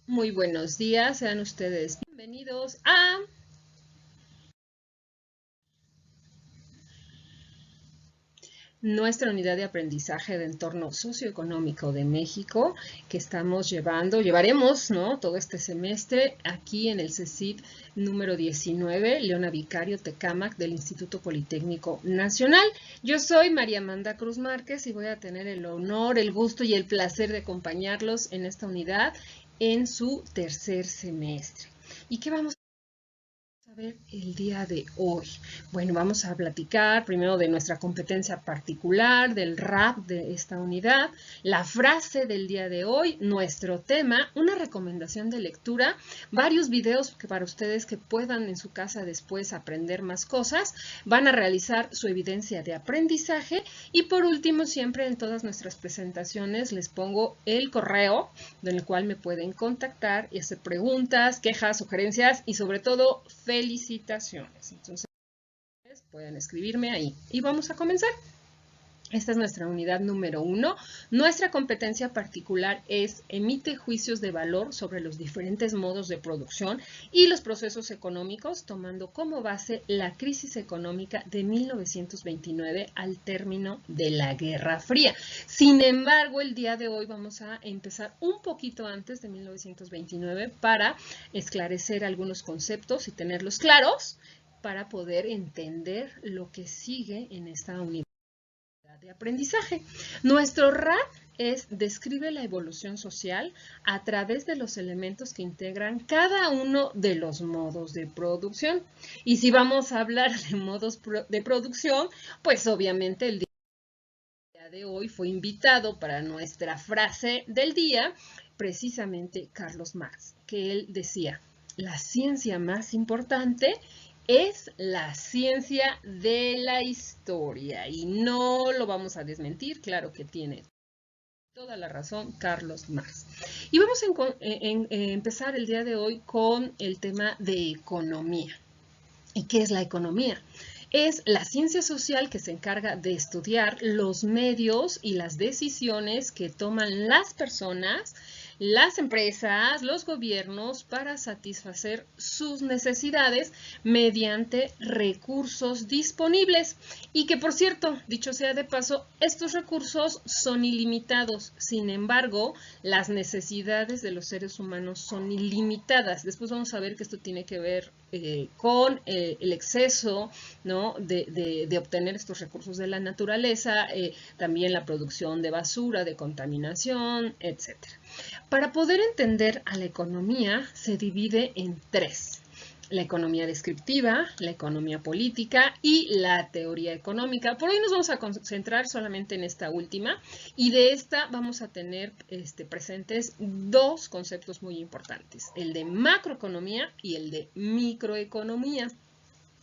Muy buenos días, sean ustedes bienvenidos a nuestra unidad de aprendizaje de entorno socioeconómico de México que llevaremos, ¿no? Todo este semestre aquí en el CECIT número 19, Leona Vicario Tecámac del Instituto Politécnico Nacional. Yo soy María Amanda Cruz Márquez y voy a tener el honor, el gusto y el placer de acompañarlos en esta unidad en su tercer semestre. ¿Y qué vamos a ver el día de hoy? Bueno, vamos a platicar primero de nuestra competencia particular, del RAP de esta unidad, la frase del día de hoy, nuestro tema, una recomendación de lectura, varios videos que para ustedes que puedan en su casa después aprender más cosas, van a realizar su evidencia de aprendizaje y por último, siempre en todas nuestras presentaciones les pongo el correo en el cual me pueden contactar y hacer preguntas, quejas, sugerencias y sobre todo felicitaciones. Entonces pueden escribirme ahí y vamos a comenzar. Esta es nuestra unidad número 1. Nuestra competencia particular es emite juicios de valor sobre los diferentes modos de producción y los procesos económicos, tomando como base la crisis económica de 1929 al término de la Guerra Fría. Sin embargo, el día de hoy vamos a empezar un poquito antes de 1929 para esclarecer algunos conceptos y tenerlos claros para poder entender lo que sigue en esta unidad de aprendizaje. Nuestro RAP describe la evolución social a través de los elementos que integran cada uno de los modos de producción. Y si vamos a hablar de modos de producción, pues obviamente el día de hoy fue invitado para nuestra frase del día precisamente Carlos Marx, que él decía, la ciencia más importante es la ciencia de la historia y no lo vamos a desmentir, claro que tiene toda la razón Carlos Marx. Y vamos a empezar el día de hoy con el tema de economía. ¿Y qué es la economía? Es la ciencia social que se encarga de estudiar los medios y las decisiones que toman las personas, las empresas, los gobiernos para satisfacer sus necesidades mediante recursos disponibles. Y que, por cierto, dicho sea de paso, estos recursos son ilimitados. Sin embargo, las necesidades de los seres humanos son ilimitadas. Después vamos a ver que esto tiene que ver con el exceso, ¿no? de obtener estos recursos de la naturaleza, también la producción de basura, de contaminación, etc. Para poder entender a la economía se divide en tres. La economía descriptiva, la economía política y la teoría económica. Por hoy nos vamos a concentrar solamente en esta última y de esta vamos a tener presentes dos conceptos muy importantes, el de macroeconomía y el de microeconomía.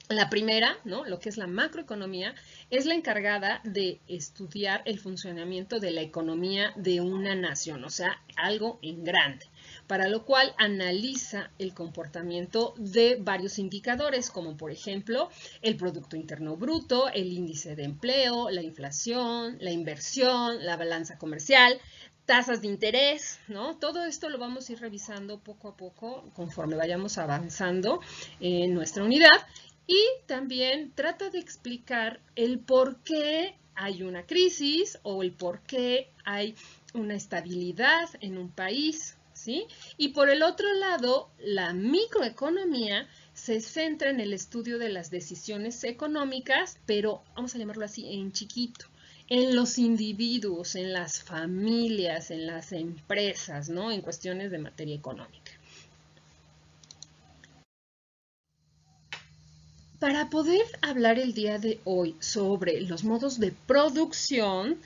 La primera, ¿no? Lo que es la macroeconomía, es la encargada de estudiar el funcionamiento de la economía de una nación, o sea, algo en grande, para lo cual analiza el comportamiento de varios indicadores, como por ejemplo el Producto Interno Bruto, el índice de empleo, la inflación, la inversión, la balanza comercial, tasas de interés, ¿no? Todo esto lo vamos a ir revisando poco a poco conforme vayamos avanzando en nuestra unidad. Y también trata de explicar el por qué hay una crisis o el por qué hay una estabilidad en un país, ¿sí? Y por el otro lado, la microeconomía se centra en el estudio de las decisiones económicas, pero vamos a llamarlo así en chiquito, en los individuos, en las familias, en las empresas, ¿no? En cuestiones de materia económica. Para poder hablar el día de hoy sobre los modos de producción,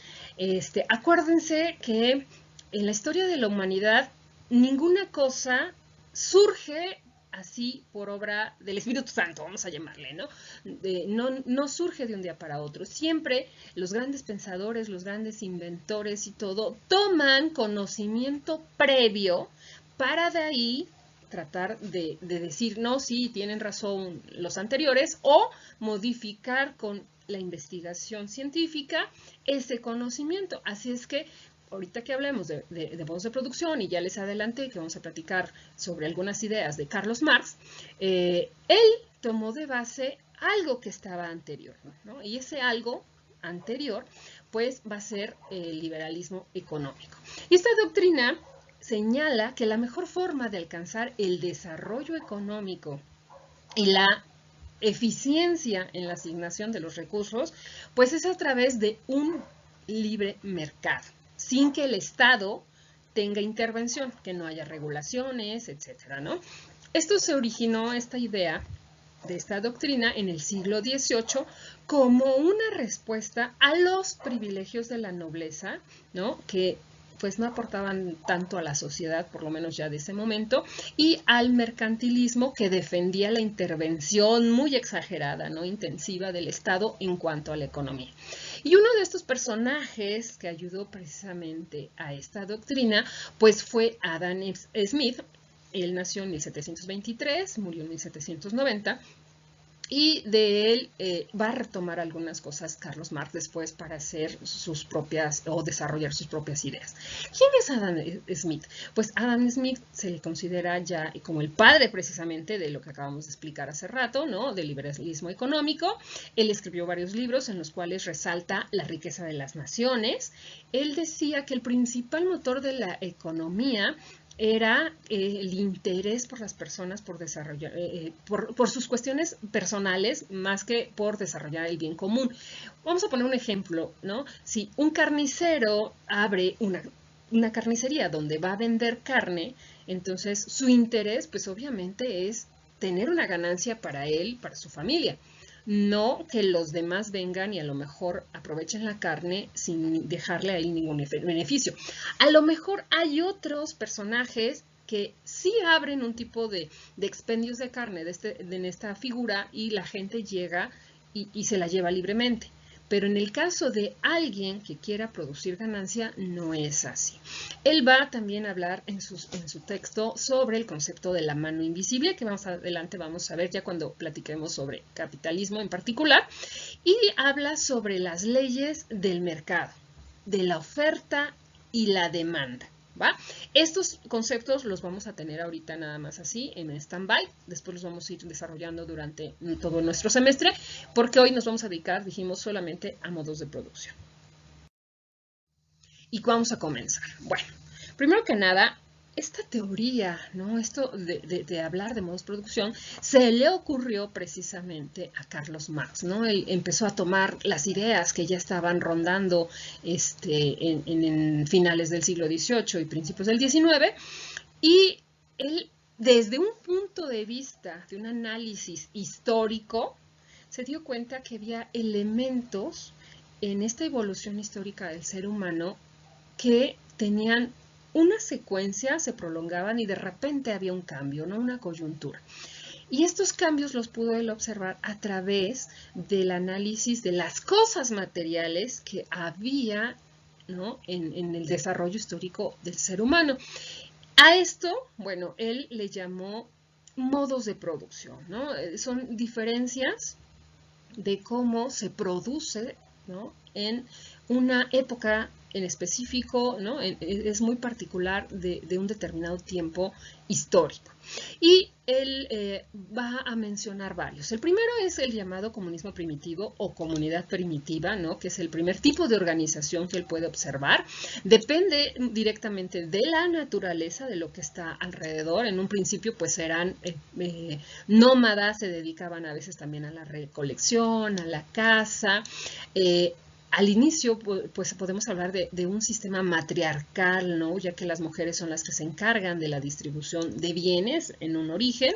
acuérdense que en la historia de la humanidad ninguna cosa surge así por obra del Espíritu Santo, vamos a llamarle, ¿no? No surge de un día para otro. Siempre los grandes pensadores, los grandes inventores y todo toman conocimiento previo para de ahí tratar de decir, no, sí, tienen razón los anteriores, o modificar con la investigación científica ese conocimiento. Así es que ahorita que hablemos de modos de producción, y ya les adelanté que vamos a platicar sobre algunas ideas de Carlos Marx, él tomó de base algo que estaba anterior, ¿no? Y ese algo anterior, pues va a ser el liberalismo económico. Y esta doctrina señala que la mejor forma de alcanzar el desarrollo económico y la eficiencia en la asignación de los recursos, pues es a través de un libre mercado, sin que el Estado tenga intervención, que no haya regulaciones, etcétera, ¿no? Esto se originó, esta idea de esta doctrina, en el siglo XVIII como una respuesta a los privilegios de la nobleza, ¿no? Que pues no aportaban tanto a la sociedad, por lo menos ya de ese momento, y al mercantilismo que defendía la intervención muy exagerada, ¿no? Intensiva del Estado en cuanto a la economía. Y uno de estos personajes que ayudó precisamente a esta doctrina, pues fue Adam Smith. Él nació en 1723, murió en 1790, y de él va a retomar algunas cosas Carlos Marx después para hacer sus propias o desarrollar sus propias ideas. ¿Quién es Adam Smith? Pues Adam Smith se le considera ya como el padre precisamente de lo que acabamos de explicar hace rato, ¿no? Del liberalismo económico. Él escribió varios libros en los cuales resalta la riqueza de las naciones. Él decía que el principal motor de la economía era el interés por las personas por desarrollar, por sus cuestiones personales más que por desarrollar el bien común. Vamos a poner un ejemplo, ¿no? Si un carnicero abre una carnicería donde va a vender carne, entonces su interés pues obviamente es tener una ganancia para él, para su familia. No que los demás vengan y a lo mejor aprovechen la carne sin dejarle a él ningún beneficio. A lo mejor hay otros personajes que sí abren un tipo de expendios de carne en esta figura y la gente llega y se la lleva libremente. Pero en el caso de alguien que quiera producir ganancia, no es así. Él va también a hablar en su texto sobre el concepto de la mano invisible, que más adelante vamos a ver ya cuando platiquemos sobre capitalismo en particular, y habla sobre las leyes del mercado, de la oferta y la demanda. ¿Va? Estos conceptos los vamos a tener ahorita nada más así en stand-by, después los vamos a ir desarrollando durante todo nuestro semestre, porque hoy nos vamos a dedicar, dijimos, solamente a modos de producción. ¿Y vamos a comenzar? Bueno, primero que nada, esta teoría, ¿no? Esto de hablar de modos de producción, se le ocurrió precisamente a Carlos Marx, ¿no? Él empezó a tomar las ideas que ya estaban rondando en finales del siglo XVIII y principios del XIX, y él, desde un punto de vista de un análisis histórico, se dio cuenta que había elementos en esta evolución histórica del ser humano que tenían una secuencia, se prolongaban y de repente había un cambio, ¿no? Una coyuntura. Y estos cambios los pudo él observar a través del análisis de las cosas materiales que había, ¿no? en el desarrollo histórico del ser humano. A esto, bueno, él le llamó modos de producción, ¿no? Son diferencias de cómo se produce, ¿no? En una época en específico, ¿no? Es muy particular de un determinado tiempo histórico. Y él va a mencionar varios. El primero es el llamado comunismo primitivo o comunidad primitiva, ¿no? Que es el primer tipo de organización que él puede observar. Depende directamente de la naturaleza, de lo que está alrededor. En un principio, pues eran nómadas, se dedicaban a veces también a la recolección, a la caza. Al inicio, pues podemos hablar de un sistema matriarcal, ¿no? Ya que las mujeres son las que se encargan de la distribución de bienes en un origen.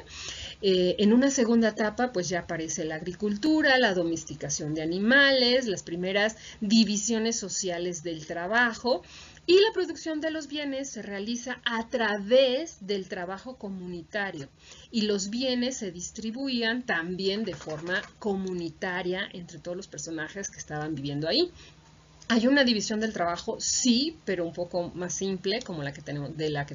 En una segunda etapa, pues ya aparece la agricultura, la domesticación de animales, las primeras divisiones sociales del trabajo. Y la producción de los bienes se realiza a través del trabajo comunitario y los bienes se distribuían también de forma comunitaria entre todos los personajes que estaban viviendo ahí. Hay una división del trabajo, sí, pero un poco más simple, como la que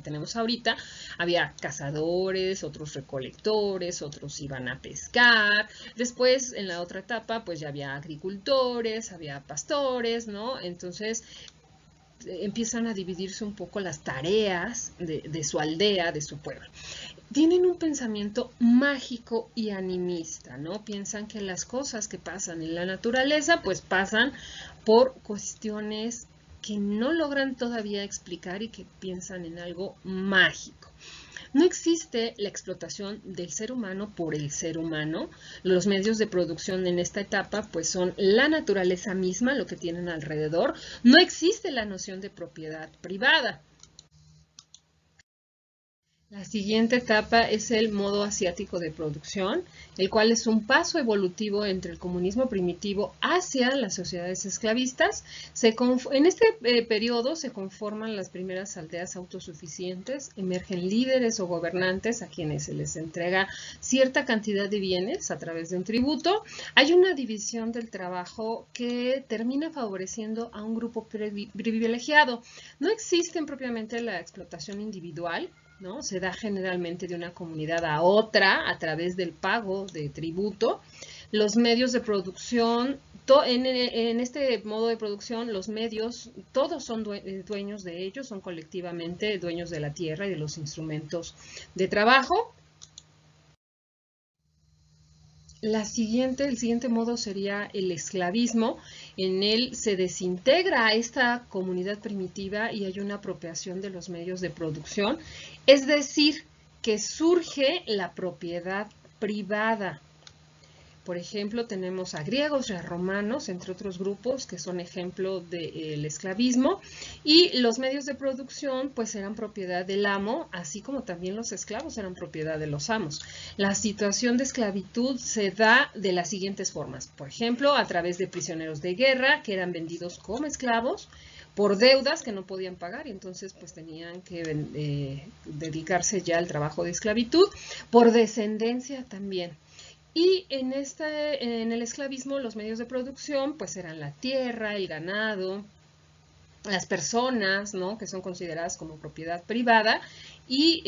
tenemos ahorita. Había cazadores, otros recolectores, otros iban a pescar. Después, en la otra etapa, pues ya había agricultores, había pastores, ¿no? Entonces, empiezan a dividirse un poco las tareas de su aldea, de su pueblo. Tienen un pensamiento mágico y animista, ¿no? Piensan que las cosas que pasan en la naturaleza, pues pasan por cuestiones que no logran todavía explicar y que piensan en algo mágico. No existe la explotación del ser humano por el ser humano. Los medios de producción en esta etapa pues son la naturaleza misma, lo que tienen alrededor. No existe la noción de propiedad privada. La siguiente etapa es el modo asiático de producción, el cual es un paso evolutivo entre el comunismo primitivo hacia las sociedades esclavistas. En este periodo se conforman las primeras aldeas autosuficientes, emergen líderes o gobernantes a quienes se les entrega cierta cantidad de bienes a través de un tributo. Hay una división del trabajo que termina favoreciendo a un grupo privilegiado. No existe propiamente la explotación individual, ¿no? Se da generalmente de una comunidad a otra a través del pago de tributo. Los medios de producción, en este modo de producción, los medios, todos son dueños de ellos, son colectivamente dueños de la tierra y de los instrumentos de trabajo. El siguiente modo sería el esclavismo. En él se desintegra a esta comunidad primitiva y hay una apropiación de los medios de producción. Es decir, que surge la propiedad privada. Por ejemplo, tenemos a griegos y a romanos, entre otros grupos, que son ejemplo del esclavismo, y los medios de producción pues eran propiedad del amo, así como también los esclavos eran propiedad de los amos. La situación de esclavitud se da de las siguientes formas. Por ejemplo, a través de prisioneros de guerra que eran vendidos como esclavos, por deudas que no podían pagar y entonces pues tenían que dedicarse ya al trabajo de esclavitud, por descendencia también. Y en el esclavismo los medios de producción pues eran la tierra, el ganado, las personas, ¿no? Que son consideradas como propiedad privada y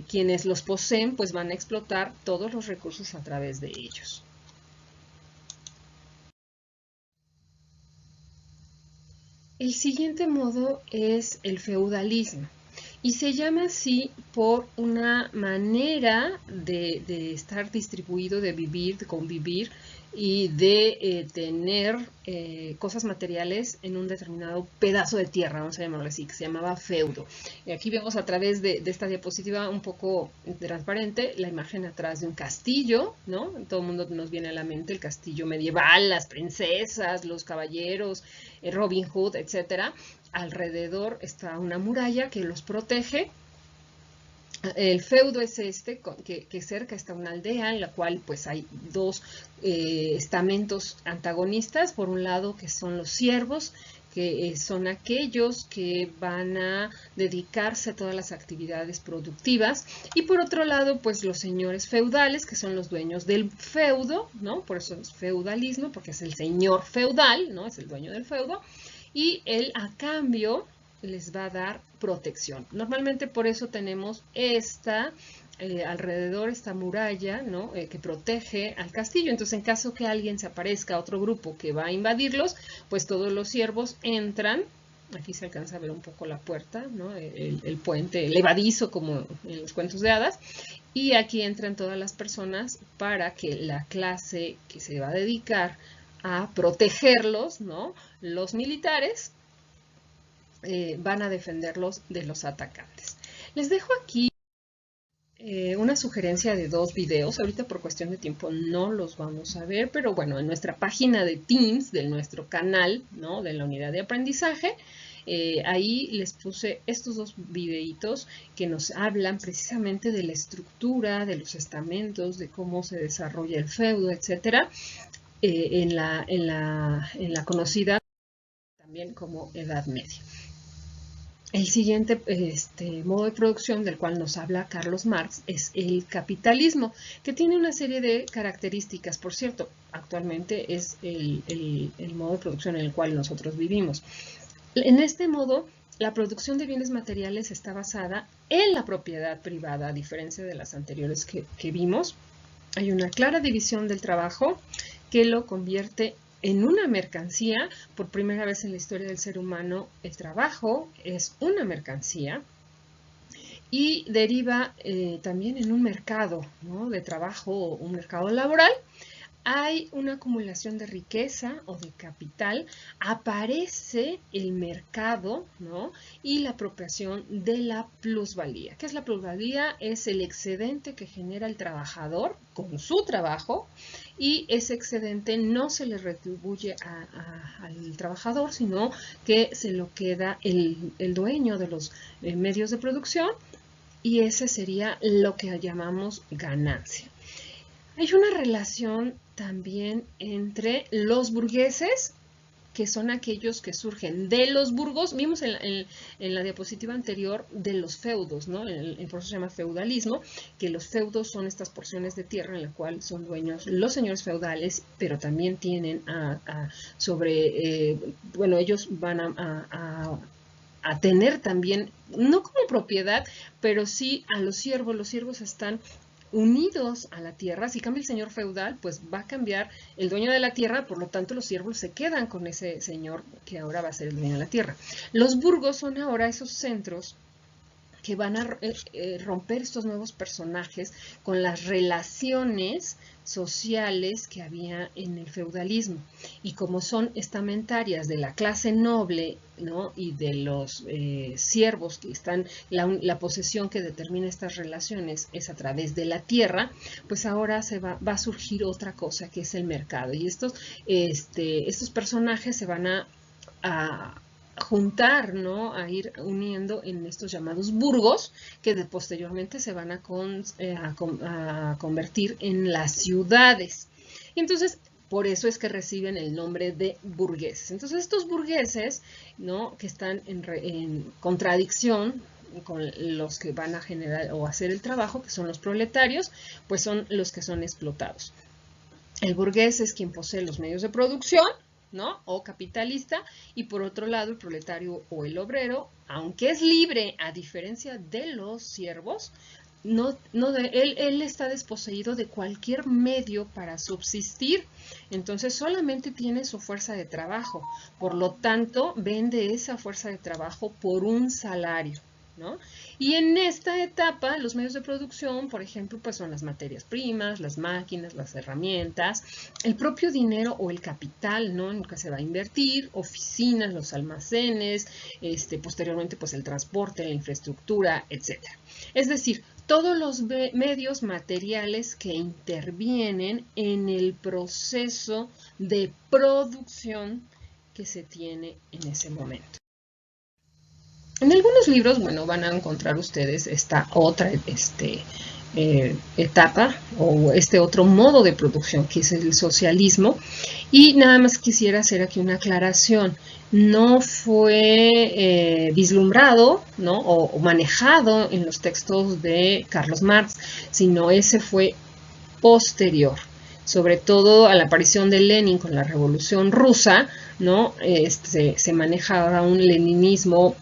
quienes los poseen pues van a explotar todos los recursos a través de ellos. El siguiente modo es el feudalismo. Y se llama así por una manera de estar distribuido, de vivir, de convivir y de tener cosas materiales en un determinado pedazo de tierra, vamos a llamarlo así, que se llamaba feudo. Y aquí vemos a través de esta diapositiva un poco transparente la imagen atrás de un castillo, ¿no? Todo el mundo nos viene a la mente el castillo medieval, las princesas, los caballeros, Robin Hood, etcétera. Alrededor está una muralla que los protege. El feudo es que cerca está una aldea en la cual pues hay dos estamentos antagonistas. Por un lado que son los siervos, que son aquellos que van a dedicarse a todas las actividades productivas, y por otro lado pues los señores feudales, que son los dueños del feudo, ¿no? Por eso es feudalismo, porque es el señor feudal, ¿no? Es el dueño del feudo, y él a cambio les va a dar protección. Normalmente por eso tenemos alrededor esta muralla, ¿no? Que protege al castillo. Entonces, en caso que alguien se aparezca, otro grupo que va a invadirlos, pues todos los siervos entran. Aquí se alcanza a ver un poco la puerta, ¿no? El puente, el levadizo, como en los cuentos de hadas. Y aquí entran todas las personas para que la clase que se va a dedicar a protegerlos, ¿no? Los militares van a defenderlos de los atacantes. Les dejo aquí una sugerencia de 2 videos. Ahorita por cuestión de tiempo no los vamos a ver, pero bueno, en nuestra página de Teams, de nuestro canal, ¿no? De la unidad de aprendizaje, ahí les puse estos 2 videitos que nos hablan precisamente de la estructura, de los estamentos, de cómo se desarrolla el feudo, etcétera, en la conocida también como Edad Media. El siguiente modo de producción del cual nos habla Carlos Marx es el capitalismo, que tiene una serie de características. Por cierto, actualmente es el modo de producción en el cual nosotros vivimos. En este modo, la producción de bienes materiales está basada en la propiedad privada, a diferencia de las anteriores que vimos. Hay una clara división del trabajo que lo convierte en una mercancía. Por primera vez en la historia del ser humano, el trabajo es una mercancía y deriva también en un mercado, ¿no?, de trabajo, un mercado laboral. Hay una acumulación de riqueza o de capital, aparece el mercado, ¿no?, y la apropiación de la plusvalía. ¿Qué es la plusvalía? Es el excedente que genera el trabajador con su trabajo, y ese excedente no se le retribuye al trabajador, sino que se lo queda el dueño de los medios de producción, y ese sería lo que llamamos ganancia. Hay una relación también entre los burgueses, que son aquellos que surgen de los burgos. Vimos en la diapositiva anterior de los feudos, ¿no? El proceso se llama feudalismo, que los feudos son estas porciones de tierra en la cual son dueños los señores feudales, pero también tienen bueno, ellos van a tener también, no como propiedad, pero sí a los siervos. Los siervos están unidos a la tierra. Si cambia el señor feudal, pues va a cambiar el dueño de la tierra, por lo tanto los siervos se quedan con ese señor que ahora va a ser el dueño de la tierra. Los burgos son ahora esos centros que van a romper estos nuevos personajes con las relaciones sociales que había en el feudalismo. Y como son estamentarias de la clase noble, ¿no?, y de los siervos que están, la posesión que determina estas relaciones es a través de la tierra, pues ahora va a surgir otra cosa, que es el mercado. Y estos personajes se van a juntar, ¿no?, a ir uniendo en estos llamados burgos, que posteriormente se van a convertir en las ciudades. Y entonces, por eso es que reciben el nombre de burgueses. Entonces, estos burgueses, ¿no?, que están en contradicción con los que van a generar o hacer el trabajo, que son los proletarios, pues son los que son explotados. El burgués es quien posee los medios de producción, ¿no?, o capitalista, y por otro lado el proletario o el obrero, aunque es libre a diferencia de los siervos, él está desposeído de cualquier medio para subsistir. Entonces solamente tiene su fuerza de trabajo, por lo tanto vende esa fuerza de trabajo por un salario, ¿no? Y en esta etapa, los medios de producción, por ejemplo, pues son las materias primas, las máquinas, las herramientas, el propio dinero o el capital, ¿no?, en el que se va a invertir, oficinas, los almacenes, posteriormente pues el transporte, la infraestructura, etc. Es decir, todos los medios materiales que intervienen en el proceso de producción que se tiene en ese momento. En algunos libros, bueno, van a encontrar ustedes esta otra etapa o este otro modo de producción, que es el socialismo. Y nada más quisiera hacer aquí una aclaración. No fue vislumbrado, ¿no?, o manejado en los textos de Carlos Marx, sino ese fue posterior, sobre todo a la aparición de Lenin con la Revolución Rusa, ¿no? Se manejaba un leninismo,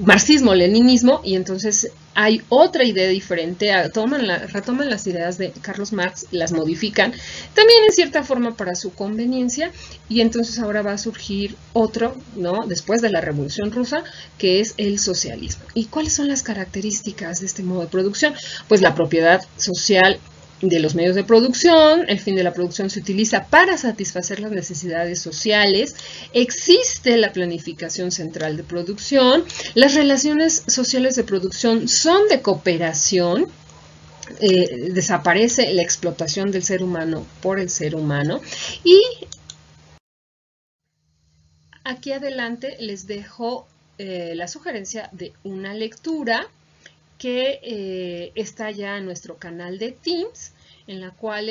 marxismo-leninismo, y entonces hay otra idea diferente, retoman las ideas de Carlos Marx, las modifican, también en cierta forma para su conveniencia, y entonces ahora va a surgir otro, ¿no?, después de la Revolución Rusa, que es el socialismo. ¿Y cuáles son las características de este modo de producción? Pues la propiedad social de los medios de producción, el fin de la producción se utiliza para satisfacer las necesidades sociales, existe la planificación central de producción, las relaciones sociales de producción son de cooperación, desaparece la explotación del ser humano por el ser humano. Y aquí adelante les dejo la sugerencia de una lectura que está ya en nuestro canal de Teams, en la cual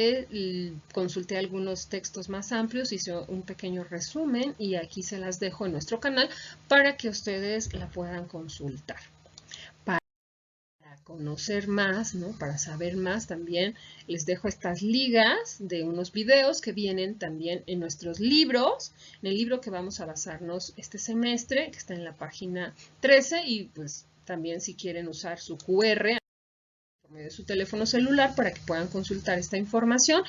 consulté algunos textos más amplios, hice un pequeño resumen y aquí se las dejo en nuestro canal para que ustedes la puedan consultar. Para conocer más, ¿no?, para saber más, también les dejo estas ligas de unos videos que vienen también en nuestros libros, en el libro que vamos a basarnos este semestre, que está en la página 13, y pues también si quieren usar su QR por medio de su teléfono celular para que puedan consultar esta información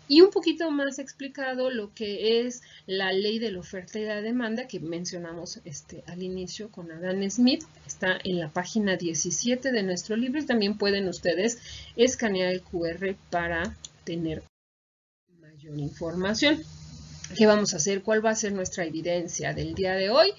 y un poquito más explicado lo que es la ley de la oferta y la demanda que mencionamos al inicio con Adam Smith. Está en la página 17 de nuestro libro y también pueden ustedes escanear el QR para tener mayor información. ¿Qué vamos a hacer? ¿Cuál va a ser nuestra evidencia del día de hoy?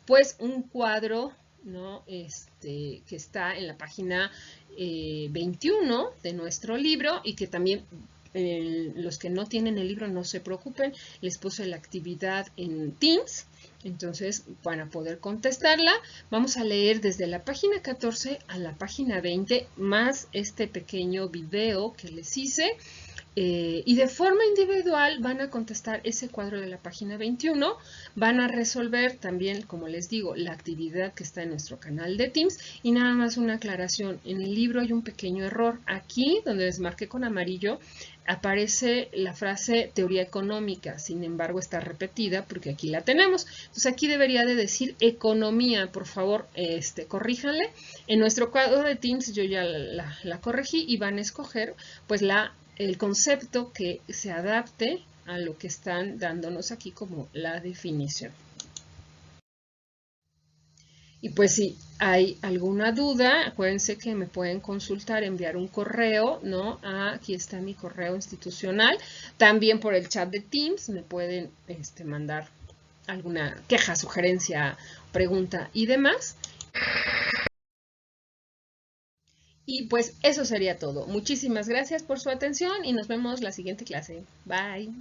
Pues un cuadro, ¿no? Que está en la página 21 de nuestro libro y que también los que no tienen el libro no se preocupen, les puse la actividad en Teams, entonces para poder contestarla vamos a leer desde la página 14 a la página 20 más este pequeño video que les hice. Y de forma individual van a contestar ese cuadro de la página 21, van a resolver también, como les digo, la actividad que está en nuestro canal de Teams y nada más una aclaración, en el libro hay un pequeño error, aquí donde les marqué con amarillo aparece la frase teoría económica, sin embargo está repetida porque aquí la tenemos, entonces aquí debería de decir economía, por favor corríjanle, en nuestro cuadro de Teams yo ya la corregí y van a escoger pues el concepto que se adapte a lo que están dándonos aquí como la definición. Y pues si hay alguna duda, acuérdense que me pueden consultar, enviar un correo, ¿no? Aquí está mi correo institucional. También por el chat de Teams me pueden mandar alguna queja, sugerencia, pregunta y demás. Y pues eso sería todo. Muchísimas gracias por su atención y nos vemos la siguiente clase. Bye.